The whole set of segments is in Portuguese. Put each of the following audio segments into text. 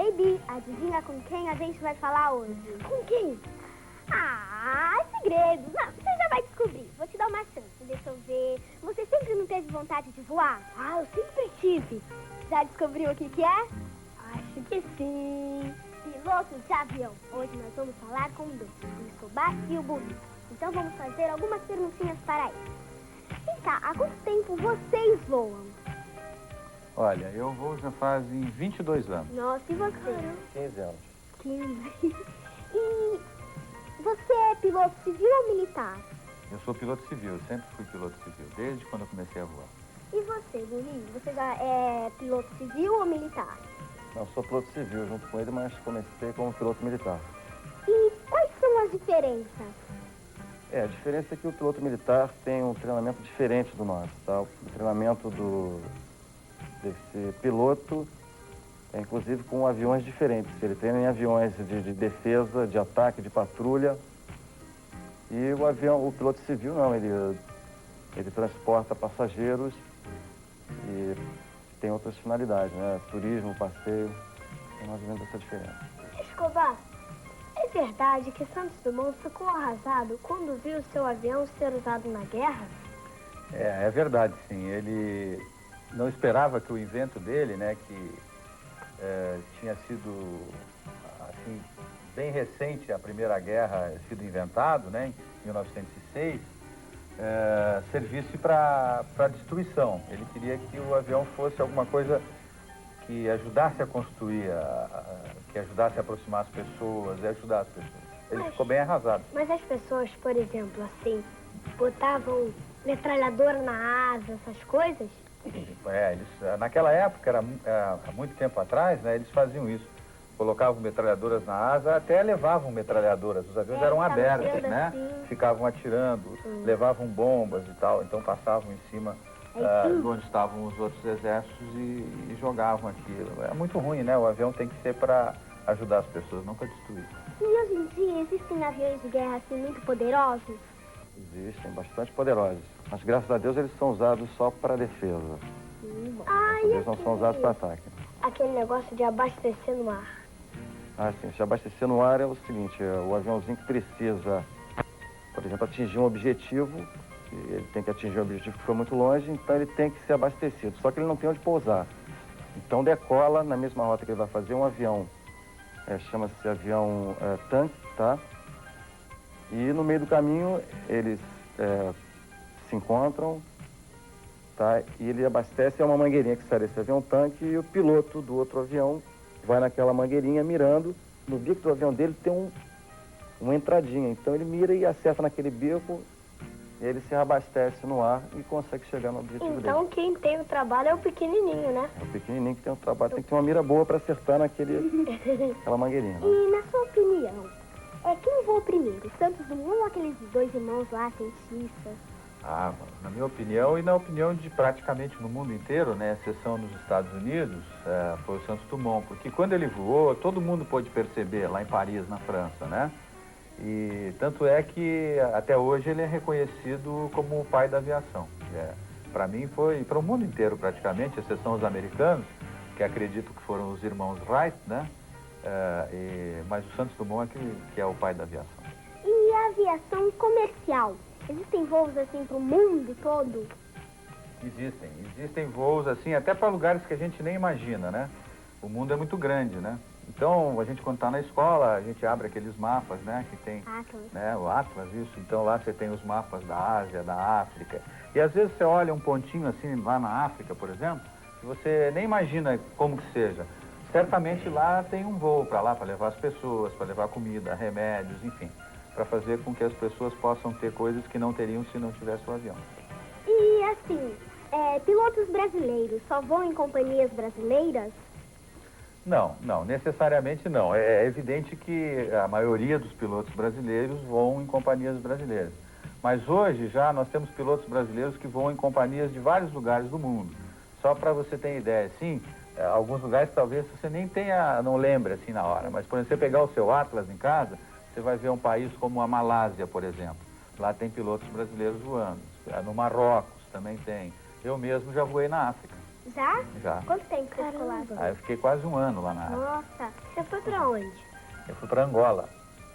Ei, Bi, adivinha com quem a gente vai falar hoje? Com quem? Ah, segredo. Não, você já vai descobrir. Vou te dar uma chance, deixa eu ver. Você sempre não teve vontade de voar? Ah, eu sempre tive. Já descobriu o que é? Acho que sim. Pilotos de avião. Hoje nós vamos falar com dois, o Escobar e o Burrito. Então vamos fazer algumas perguntinhas para eles. Vem cá, há quanto tempo vocês voam? Olha, eu vou já fazem 22 anos. Nossa, e você? 15 anos. 15. E você é piloto civil ou militar? Eu sou piloto civil, eu sempre fui piloto civil, desde quando eu comecei a voar. E você, Burrinho? Você já é piloto civil ou militar? Não, sou piloto civil junto com ele, mas comecei como piloto militar. E quais são as diferenças? A diferença é que o piloto militar tem um treinamento diferente do nosso, tá? O treinamento desse piloto é inclusive com aviões diferentes. Ele treina em aviões de defesa, de ataque, de patrulha. E o piloto civil não, ele transporta passageiros e tem outras finalidades, né? Turismo, passeio, é mais ou menos essa diferença. Escobar, é verdade que Santos Dumont ficou arrasado quando viu seu avião ser usado na guerra? É verdade, sim. Ele não esperava que o invento dele, né, que tinha sido, assim, bem recente, a Primeira Guerra sido inventado, né, em 1906, servisse para destruição. Ele queria que o avião fosse alguma coisa que ajudasse a construir, que ajudasse a aproximar as pessoas, e ajudar as pessoas. Ele ficou bem arrasado. Mas as pessoas, por exemplo, assim, botavam metralhadora na asa, essas coisas? Naquela época, há muito tempo atrás, né, eles faziam isso. Colocavam metralhadoras na asa, até levavam metralhadoras. Os aviões eram abertos, né? Assim. Ficavam atirando, levavam bombas e tal. Então passavam em cima de onde estavam os outros exércitos e jogavam aquilo. É muito ruim, né? O avião tem que ser para ajudar as pessoas, não para destruir. E hoje em dia existem aviões de guerra assim muito poderosos? Existem, bastante poderosos. Mas graças a Deus eles são usados só para defesa. Eles não são usados para ataque. Aquele negócio de abastecer no ar. Sim, se abastecer no ar é o seguinte, o aviãozinho que precisa, por exemplo, atingir um objetivo, ele tem que atingir um objetivo que foi muito longe, então ele tem que ser abastecido, só que ele não tem onde pousar. Então decola na mesma rota que ele vai fazer um avião, chama-se avião tanque, tá? E no meio do caminho eles se encontram, tá? E ele abastece, é uma mangueirinha que sai desse avião tanque e o piloto do outro avião vai naquela mangueirinha mirando, no bico do avião dele tem uma entradinha, então ele mira e acerta naquele bico, e ele se abastece no ar e consegue chegar no objetivo dele. Então quem tem o trabalho é o pequenininho, né? É o pequenininho que tem o trabalho, tem que ter uma mira boa para acertar naquela mangueirinha. Né? E na sua opinião, quem voou primeiro, Santos Dumont ou aqueles dois irmãos lá, cientistas? Na minha opinião e na opinião de praticamente no mundo inteiro, né, exceção nos Estados Unidos, foi o Santos Dumont, porque quando ele voou, todo mundo pôde perceber lá em Paris, na França, né? E tanto é que até hoje ele é reconhecido como o pai da aviação. Para mim foi, para o mundo inteiro praticamente, exceção os americanos, que acredito que foram os irmãos Wright, né? Mas o Santos Dumont que é o pai da aviação. E a aviação comercial? Existem voos assim para o mundo todo? Existem voos assim, até para lugares que a gente nem imagina, né? O mundo é muito grande, né? Então, a gente quando está na escola, a gente abre aqueles mapas, né? Que tem, né, o Atlas, isso. Então, lá você tem os mapas da Ásia, da África. E às vezes você olha um pontinho assim, lá na África, por exemplo, que você nem imagina como que seja. Certamente lá tem um voo para lá, para levar as pessoas, para levar comida, remédios, enfim. Para fazer com que as pessoas possam ter coisas que não teriam se não tivesse o avião. E assim, pilotos brasileiros só voam em companhias brasileiras? Não, necessariamente não. É evidente que a maioria dos pilotos brasileiros voam em companhias brasileiras. Mas hoje já nós temos pilotos brasileiros que voam em companhias de vários lugares do mundo. Só para você ter ideia, sim, alguns lugares talvez você nem não lembre assim na hora. Mas, por exemplo, você pegar o seu Atlas em casa, você vai ver um país como a Malásia, por exemplo. Lá tem pilotos brasileiros voando. No Marrocos também tem. Eu mesmo já voei na África. Já? Já. Quanto tempo você ficou lá? Aí eu fiquei quase um ano lá na África. Nossa, você foi pra onde? Eu fui para Angola.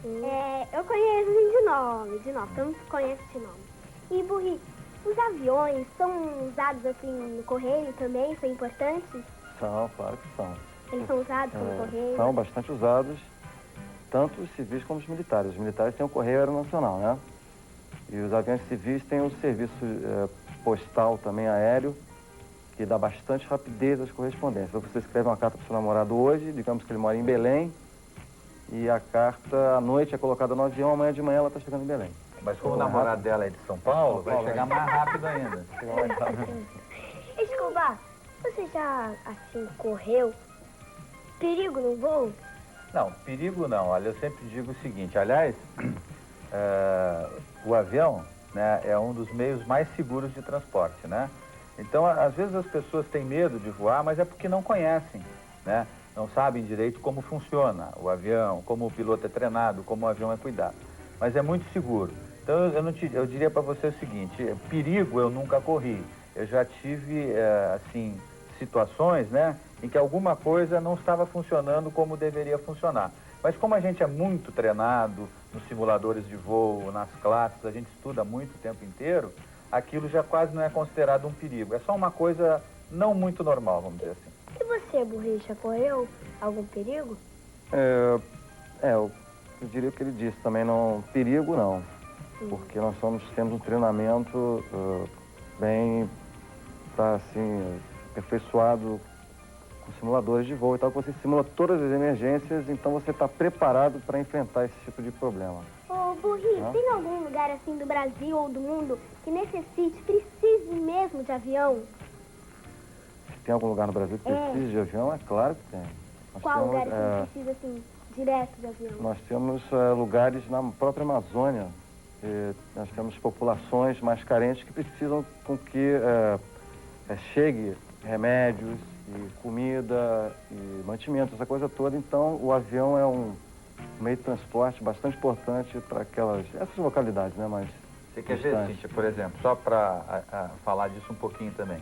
Eu conheço assim, de nome, todo mundo conhece de nome. E, Burri, os aviões são usados assim no correio também, são importantes? São, claro que são. Eles são usados como correio? São bastante usados, tanto os civis como os militares. Os militares têm o Correio Aeronacional, né? E os aviões civis têm o serviço postal também aéreo, que dá bastante rapidez às correspondências. Então, você escreve uma carta para o seu namorado hoje, digamos que ele mora em Belém, e a carta à noite é colocada no avião, amanhã de manhã ela está chegando em Belém. Mas como o namorado dela é de São Paulo, vai chegar mais rápido ainda. Escobar, você já, assim, correu? Perigo no voo? Não, perigo não. Olha, eu sempre digo o seguinte, aliás, o avião, né, é um dos meios mais seguros de transporte, né? Então, às vezes as pessoas têm medo de voar, mas é porque não conhecem, né? Não sabem direito como funciona o avião, como o piloto é treinado, como o avião é cuidado. Mas é muito seguro. Então, eu diria para você o seguinte, perigo eu nunca corri. Eu já tive, assim, situações, né, em que alguma coisa não estava funcionando como deveria funcionar. Mas como a gente é muito treinado nos simuladores de voo, nas classes, a gente estuda muito o tempo inteiro, aquilo já quase não é considerado um perigo. É só uma coisa não muito normal, vamos dizer assim. E você, Burri, já correu algum perigo? Eu diria o que ele disse também, não, perigo não. Porque nós temos um treinamento bem, assim, aperfeiçoado com simuladores de voo e tal, que você simula todas as emergências, então você está preparado para enfrentar esse tipo de problema. Ô, Burri, tem algum lugar assim do Brasil ou do mundo que precise mesmo de avião? Se tem algum lugar no Brasil que precise de avião, é claro que tem. Qual lugar que precisa, assim, direto de avião? Nós temos lugares na própria Amazônia. Nós temos populações mais carentes que precisam com que chegue remédios e comida e mantimentos, essa coisa toda. Então, o avião é um meio de transporte bastante importante para essas localidades, né? Mais você quer ver, Cíntia, por exemplo, só para falar disso um pouquinho também.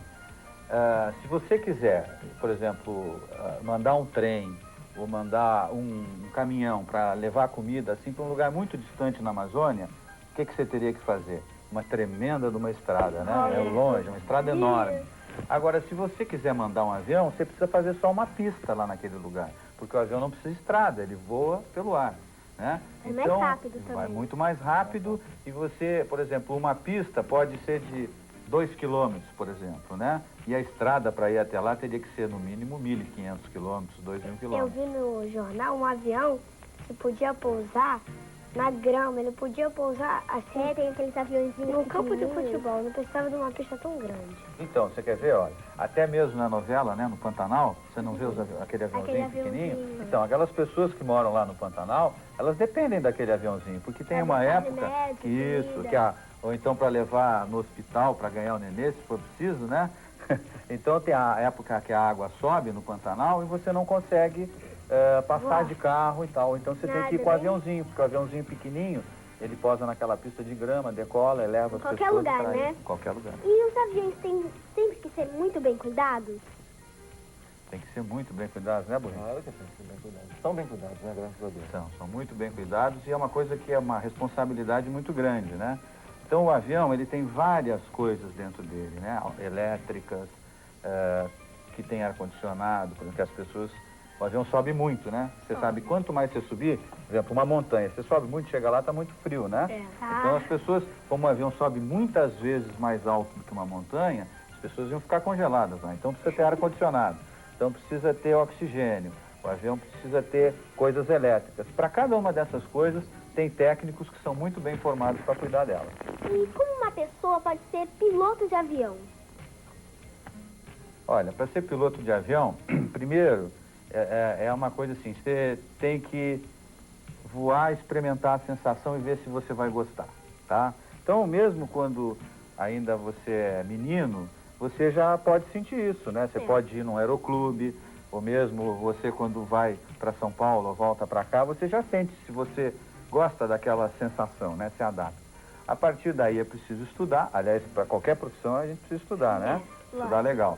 Se você quiser, por exemplo, mandar um trem ou mandar um caminhão para levar comida assim para um lugar muito distante na Amazônia, o que você teria que fazer? Uma tremenda de uma estrada, né? É longe, uma estrada enorme. Agora, se você quiser mandar um avião, você precisa fazer só uma pista lá naquele lugar, porque o avião não precisa de estrada, ele voa pelo ar, né? É mais rápido também. Vai muito mais rápido e você, por exemplo, uma pista pode ser de 2 quilômetros, por exemplo, né? E a estrada para ir até lá teria que ser no mínimo 1.500 quilômetros, 2.000 quilômetros. Eu vi no jornal um avião que podia pousar na grama, ele podia pousar assim. Tem aqueles aviãozinhos no campo de futebol, não precisava de uma pista tão grande. Então, você quer ver, olha, até mesmo na novela, né, no Pantanal, você não vê aquele aviãozinho pequenininho? Então, aquelas pessoas que moram lá no Pantanal, elas dependem daquele aviãozinho, porque tem uma época ou então para levar no hospital, para ganhar o nenê, se for preciso, né? Então tem a época que a água sobe no Pantanal e você não consegue passar de carro e tal. Então você tem que ir com o aviãozinho, porque o aviãozinho pequenininho, ele posa naquela pista de grama, decola, eleva as pessoas. Qualquer lugar, né? Em qualquer lugar. E os aviões têm sempre que ser muito bem cuidados? Tem que ser muito bem cuidados, né, Burrinho? Claro que tem que ser bem cuidados. Estão bem cuidados, né? Graças a Deus. São muito bem cuidados e é uma coisa que é uma responsabilidade muito grande, né? Então o avião, ele tem várias coisas dentro dele, né? Elétricas, que tem ar-condicionado, por exemplo, que as pessoas... O avião sobe muito, né? Você sabe, quanto mais você subir, por exemplo, uma montanha, você sobe muito, chega lá, está muito frio, né? Então as pessoas, como o avião sobe muitas vezes mais alto do que uma montanha, as pessoas iam ficar congeladas lá. Então precisa ter ar-condicionado, então precisa ter oxigênio, o avião precisa ter coisas elétricas. Para cada uma dessas coisas, tem técnicos que são muito bem formados para cuidar delas. E como uma pessoa pode ser piloto de avião? Olha, para ser piloto de avião, primeiro, é uma coisa assim, você tem que voar, experimentar a sensação e ver se você vai gostar, tá? Então, mesmo quando ainda você é menino, você já pode sentir isso, né? Você pode ir num aeroclube, ou mesmo você quando vai para São Paulo ou volta para cá, você já sente se você gosta daquela sensação, né? Se adapta. A partir daí é preciso estudar, aliás, para qualquer profissão a gente precisa estudar, né? Estudar legal.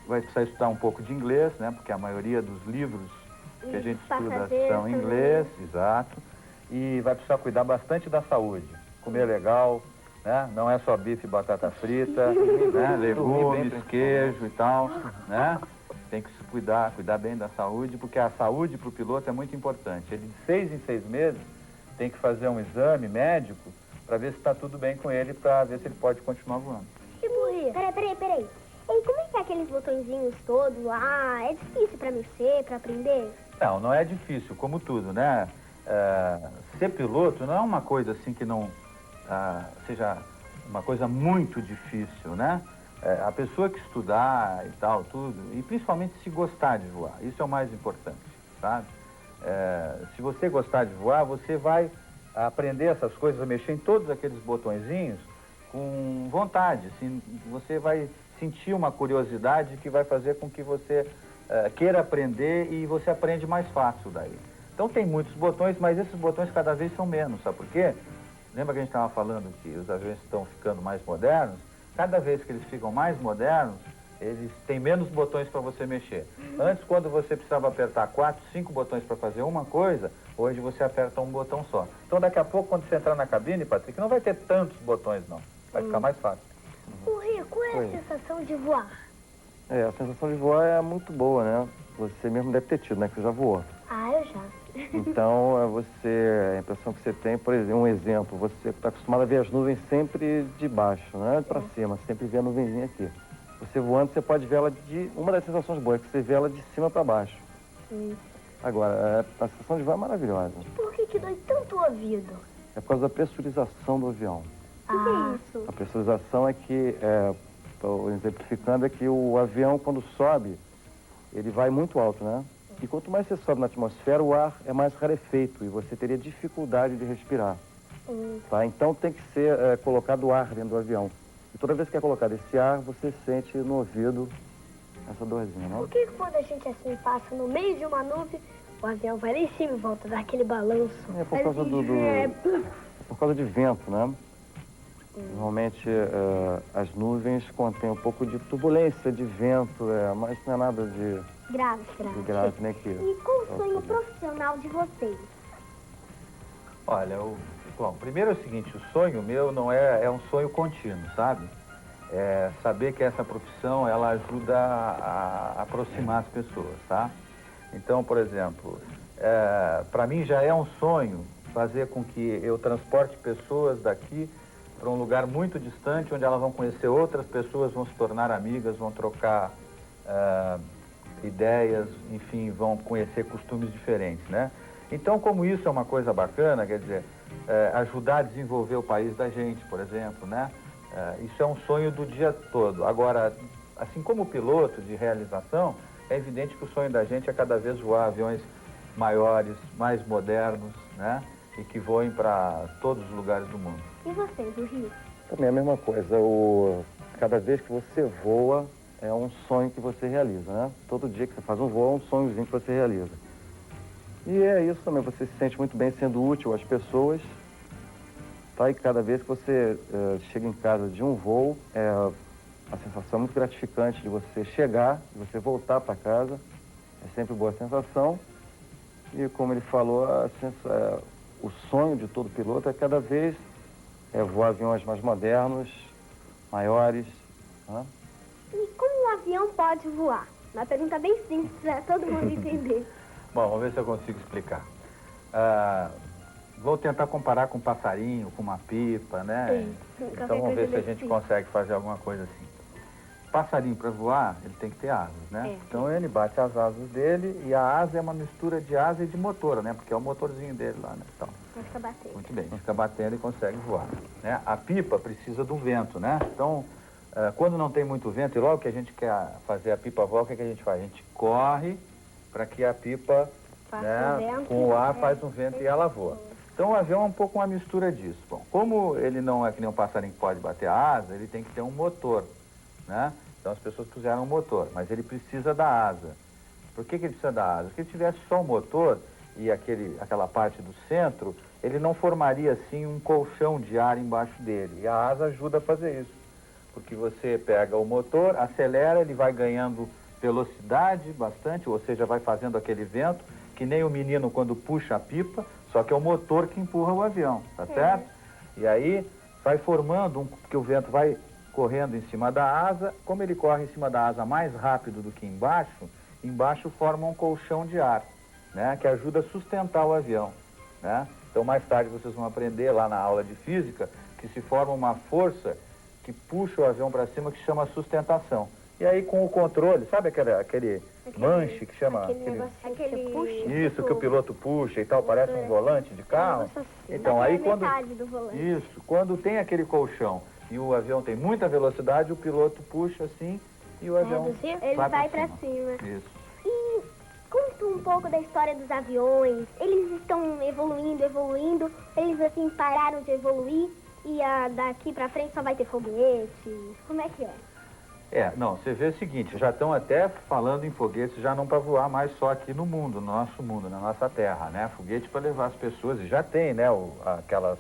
vai precisar estudar um pouco de inglês, né? Porque a maioria dos livros que a gente estuda são em inglês, exato. E vai precisar cuidar bastante da saúde. Comer legal, né? Não é só bife e batata frita, né? Legumes, queijo e tal, né? Tem que se cuidar bem da saúde, porque a saúde para o piloto é muito importante. Ele de 6 em 6 meses tem que fazer um exame médico para ver se está tudo bem com ele, para ver se ele pode continuar voando. Peraí. E como é que é aqueles botõezinhos todos lá? É difícil para mexer, para aprender? Não é difícil, como tudo, né? Ser piloto não é uma coisa assim que não seja uma coisa muito difícil, né? A pessoa que estudar e tal, tudo, e principalmente se gostar de voar, isso é o mais importante, sabe? Se você gostar de voar, você vai aprender essas coisas, a mexer em todos aqueles botõezinhos com vontade, assim, você vai sentir uma curiosidade que vai fazer com que você queira aprender e você aprende mais fácil daí. Então tem muitos botões, mas esses botões cada vez são menos, sabe por quê? Lembra que a gente estava falando que os aviões estão ficando mais modernos? Cada vez que eles ficam mais modernos, eles têm menos botões para você mexer. Antes, quando você precisava apertar 4, 5 botões para fazer uma coisa, hoje você aperta um botão só. Então daqui a pouco, quando você entrar na cabine, Patrick, não vai ter tantos botões não. Vai ficar mais fácil. Qual é a sensação de voar? A sensação de voar é muito boa, né? Você mesmo deve ter tido, né? Que você já voou. Eu já. Então, a impressão que você tem, por exemplo, um exemplo, você está acostumado a ver as nuvens sempre de baixo, né? Para cima, sempre vê a nuvenzinha aqui. Você voando, você pode ver ela uma das sensações boas é que você vê ela de cima para baixo. Agora, a sensação de voar é maravilhosa. Por que dói tanto o ouvido? É por causa da pressurização do avião. O que é isso? A pressurização é que, exemplificando, é que o avião, quando sobe, ele vai muito alto, né? E quanto mais você sobe na atmosfera, o ar é mais rarefeito e você teria dificuldade de respirar. Tá? Então tem que ser colocado ar dentro do avião. E toda vez que é colocado esse ar, você sente no ouvido essa dorzinha, não? Por que quando a gente assim passa no meio de uma nuvem, o avião vai lá em cima e volta, dá aquele balanço? É por causa por causa de vento, né? Normalmente as nuvens contêm um pouco de turbulência, de vento, mas não é nada de grave, né? E qual o sonho profissional de vocês? Olha, bom, primeiro é o seguinte, o sonho meu não é um sonho contínuo, sabe? É saber que essa profissão, ela ajuda a aproximar as pessoas, tá? Então, por exemplo, para mim já é um sonho fazer com que eu transporte pessoas daqui para um lugar muito distante, onde elas vão conhecer outras pessoas, vão se tornar amigas, vão trocar ideias, enfim, vão conhecer costumes diferentes, né? Então, como isso é uma coisa bacana, quer dizer, ajudar a desenvolver o país da gente, por exemplo, né? Isso é um sonho do dia todo. Agora, assim como o piloto de realização, é evidente que o sonho da gente é cada vez voar aviões maiores, mais modernos, né? E que voem para todos os lugares do mundo. E vocês, o Rio? Também é a mesma coisa. Cada vez que você voa, é um sonho que você realiza, né? Todo dia que você faz um voo, é um sonhozinho que você realiza. E é isso também, você se sente muito bem sendo útil às pessoas. Tá? E cada vez que você chega em casa de um voo, a sensação é muito gratificante de você chegar, de você voltar para casa. É sempre boa sensação. E como ele falou, o sonho de todo piloto é cada vez voar aviões mais modernos, maiores. Né? E como um avião pode voar? Uma pergunta bem simples para todo mundo entender. Bom, vamos ver se eu consigo explicar. Vou tentar comparar com um passarinho, com uma pipa, né? Então vamos ver se a gente consegue fazer alguma coisa assim. Passarinho, para voar, ele tem que ter asas, né? Então ele bate as asas dele e a asa é uma mistura de asa e de motor, né? Porque é o motorzinho dele lá, né? Então, fica batendo. Muito bem, fica batendo e consegue voar, né? A pipa precisa do vento, né? Então, quando não tem muito vento e logo que a gente quer fazer a pipa voar, o que a gente faz? A gente corre para que a pipa, né, com o ar faz um vento e ela voa. Então o avião é um pouco uma mistura disso. Bom, como ele não é que nem um passarinho que pode bater a asa, ele tem que ter um motor, né? Então as pessoas puseram um motor, mas ele precisa da asa. Por que ele precisa da asa? Se ele tivesse só o motor e aquela parte do centro, ele não formaria assim um colchão de ar embaixo dele. E a asa ajuda a fazer isso. porque você pega o motor, acelera, ele vai ganhando velocidade bastante, ou seja, vai fazendo aquele vento, que nem o menino quando puxa a pipa, só que é o motor que empurra o avião, tá certo? E aí vai formando, porque o vento vai correndo em cima da asa, como ele corre em cima da asa mais rápido do que embaixo forma um colchão de ar, né, que ajuda a sustentar o avião, né? Então mais tarde vocês vão aprender lá na aula de física que se forma uma força que puxa o avião para cima que chama sustentação. E aí com o controle, sabe aquele manche que chama... Aquele puxa. Isso, que o piloto puxa e tal, parece um volante de carro. Então aí quando... Isso, quando tem aquele colchão e o avião tem muita velocidade, o piloto puxa assim e o avião ele vai pra cima. Isso. E conta um pouco da história dos aviões. Eles estão evoluindo. Eles assim pararam de evoluir e daqui pra frente só vai ter foguete. Como é que é? Não, você vê o seguinte, já estão até falando em foguetes, já não para voar mais só aqui no mundo, no nosso mundo, na nossa terra, né? Foguete para levar as pessoas, e já tem, né? Aquelas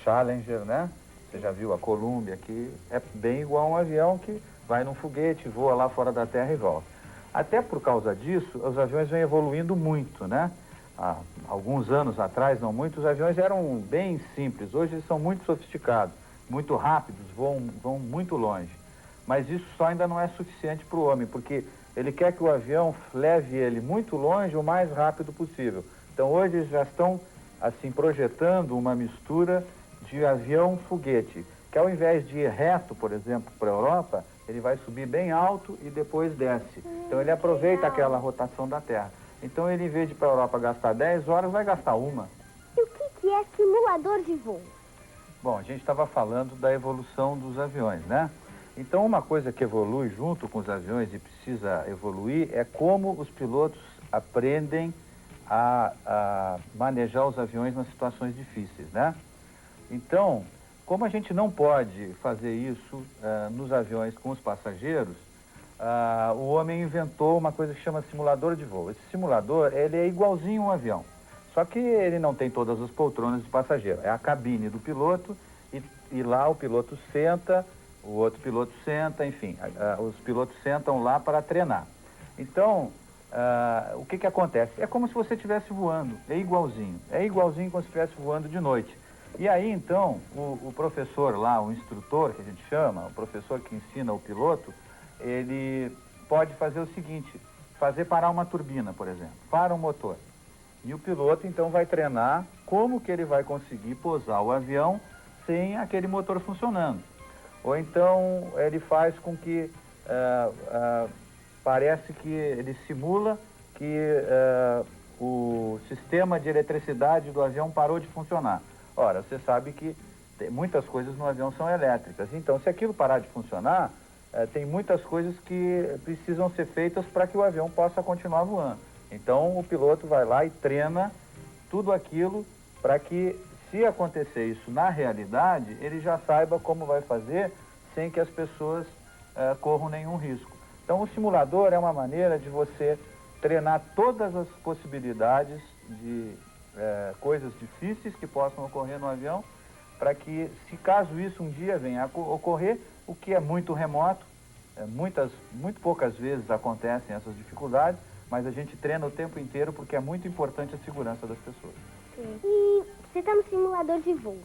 Challenger, né? Você já viu a Columbia, que é bem igual a um avião que vai num foguete, voa lá fora da terra e volta. Até por causa disso, os aviões vêm evoluindo muito, né? Há alguns anos atrás, não muito, os aviões eram bem simples, hoje eles são muito sofisticados, muito rápidos, vão muito longe. Mas isso só ainda não é suficiente para o homem, porque ele quer que o avião leve ele muito longe o mais rápido possível. Então hoje eles já estão assim projetando uma mistura de avião-foguete, que ao invés de ir reto, por exemplo, para a Europa, ele vai subir bem alto e depois desce. Então ele aproveita aquela rotação da Terra. Então ele, em vez de ir para a Europa gastar 10 horas, vai gastar uma. E o que é simulador de voo? Bom, a gente estava falando da evolução dos aviões, né? Então, uma coisa que evolui junto com os aviões e precisa evoluir é como os pilotos aprendem a manejar os aviões nas situações difíceis, né? Então, como a gente não pode fazer isso nos aviões com os passageiros, o homem inventou uma coisa que chama simulador de voo. Esse simulador, ele é igualzinho a um avião, só que ele não tem todas as poltronas de passageiro. É a cabine do piloto e lá o piloto senta, o outro piloto senta, enfim, os pilotos sentam lá para treinar. Então, o que acontece? É como se você estivesse voando, é igualzinho como se estivesse voando de noite. E aí, então, o professor lá, o instrutor, que a gente chama, o professor que ensina o piloto, ele pode fazer o seguinte, fazer parar uma turbina, por exemplo, para um motor. E o piloto, então, vai treinar como que ele vai conseguir pousar o avião sem aquele motor funcionando. Ou então ele faz com que, parece que ele simula que o sistema de eletricidade do avião parou de funcionar. Ora, você sabe que muitas coisas no avião são elétricas. Então, se aquilo parar de funcionar, tem muitas coisas que precisam ser feitas para que o avião possa continuar voando. Então, o piloto vai lá e treina tudo aquilo para que, se acontecer isso na realidade, ele já saiba como vai fazer sem que as pessoas corram nenhum risco. Então, o simulador é uma maneira de você treinar todas as possibilidades de coisas difíceis que possam ocorrer no avião, para que, se caso isso um dia venha a ocorrer, o que é muito remoto, muito poucas vezes acontecem essas dificuldades, mas a gente treina o tempo inteiro porque é muito importante a segurança das pessoas. Sim. E você está no simulador de voo.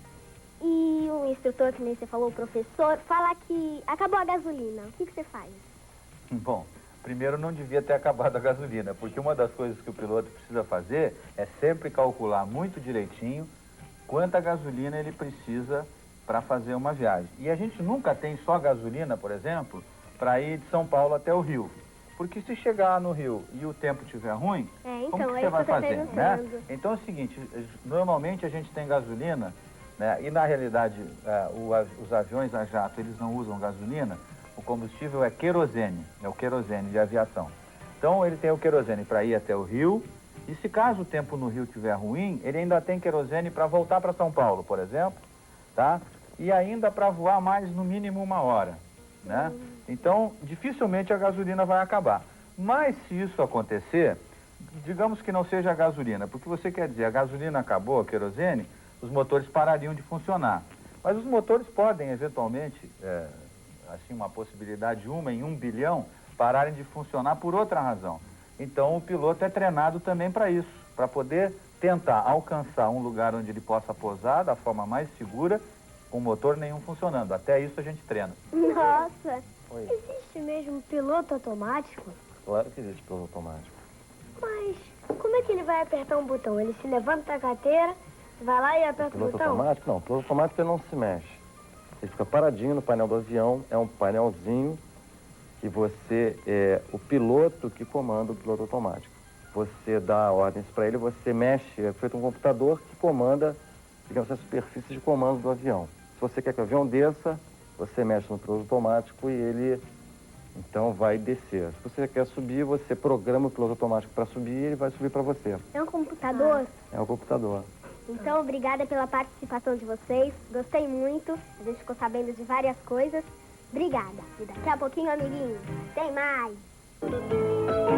E o instrutor, que nem você falou, o professor, fala que acabou a gasolina. O que você faz? Bom, primeiro não devia ter acabado a gasolina, porque uma das coisas que o piloto precisa fazer é sempre calcular muito direitinho quanta gasolina ele precisa para fazer uma viagem. E a gente nunca tem só gasolina, por exemplo, para ir de São Paulo até o Rio. Porque se chegar no Rio e o tempo estiver ruim, como que você vai fazer, né? Então é o seguinte, normalmente a gente tem gasolina, né? E na realidade os aviões a jato, eles não usam gasolina, o combustível é querosene, é o querosene de aviação. Então ele tem o querosene para ir até o Rio, e se caso o tempo no Rio estiver ruim, ele ainda tem querosene para voltar para São Paulo, por exemplo, tá? E ainda para voar mais no mínimo 1 hora, né? Então, dificilmente a gasolina vai acabar. Mas se isso acontecer, digamos que não seja a gasolina, porque você quer dizer, a gasolina acabou, a querosene, os motores parariam de funcionar. Mas os motores podem, eventualmente, assim, uma possibilidade, uma em 1 bilhão, pararem de funcionar por outra razão. Então o piloto é treinado também para isso, para poder tentar alcançar um lugar onde ele possa pousar da forma mais segura, com o motor nenhum funcionando. Até isso a gente treina. Nossa! Oi. Existe mesmo piloto automático? Claro que existe piloto automático. Mas como é que ele vai apertar um botão? Ele se levanta da carteira, vai lá e aperta o Piloto botão? automático? Não, o piloto automático ele não se mexe. Ele fica paradinho no painel do avião, é um painelzinho que você é o piloto que comanda o piloto automático. Você dá ordens para ele, você mexe, é feito um computador que comanda, digamos, a superfície de comando do avião. Se você quer que o avião desça, você mexe no piloto automático e ele, então, vai descer. Se você quer subir, você programa o piloto automático para subir e ele vai subir para você. É um computador? É o computador. Então, obrigada pela participação de vocês. Gostei muito. A gente ficou sabendo de várias coisas. Obrigada. E daqui a pouquinho, amiguinhos, tem mais.